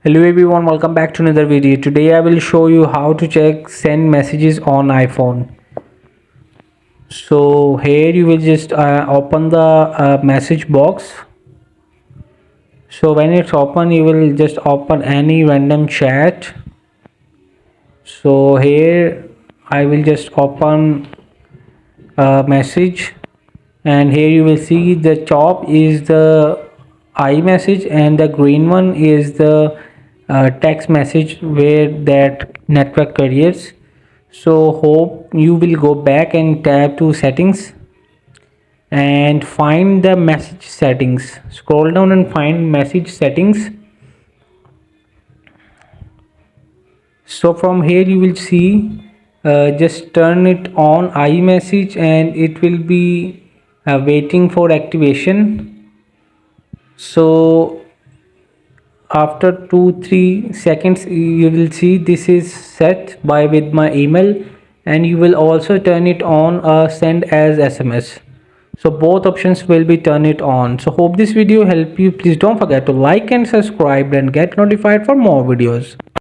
Hello everyone, welcome back to another video. Today I will show you how to check send messages on iPhone. So here you will just open the message box. So when it's open, you will just open any random chat. So here I will just open a message, and here you will see the top is the iMessage and the green one is the text message where that network carriers. So hope you will go back and tab to settings and find the message settings. Scroll down and find message settings. So from here you will see, just turn it on iMessage and it will be waiting for activation. So after 2-3 seconds you will see this is set by with my email, and you will also turn it on send as SMS. So both options will be turn it on. So hope this video help you. Please don't forget to like and subscribe and get notified for more videos.